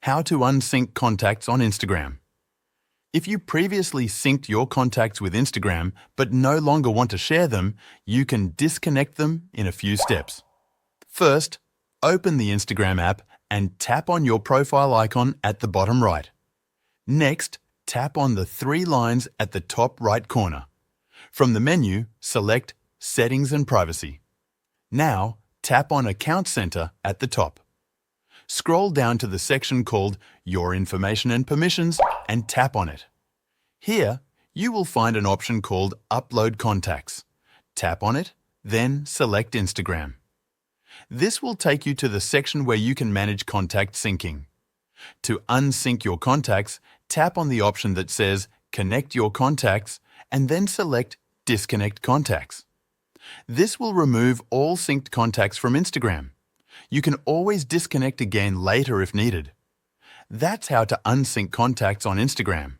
How to unsync contacts on Instagram. If you previously synced your contacts with Instagram but no longer want to share them, you can disconnect them in a few steps. First, open the Instagram app and tap on your profile icon at the bottom right. Next, tap on the three lines at the top right corner. From the menu, select Settings and Privacy. Now, tap on Account Center at the top. Scroll down to the section called Your Information and Permissions and tap on it. Here, you will find an option called Upload Contacts. Tap on it, then select Instagram. This will take you to the section where you can manage contact syncing. To unsync your contacts, tap on the option that says Connect Your Contacts and then select Disconnect Contacts. This will remove all synced contacts from Instagram. You can always disconnect again later if needed. That's how to unsync contacts on Instagram.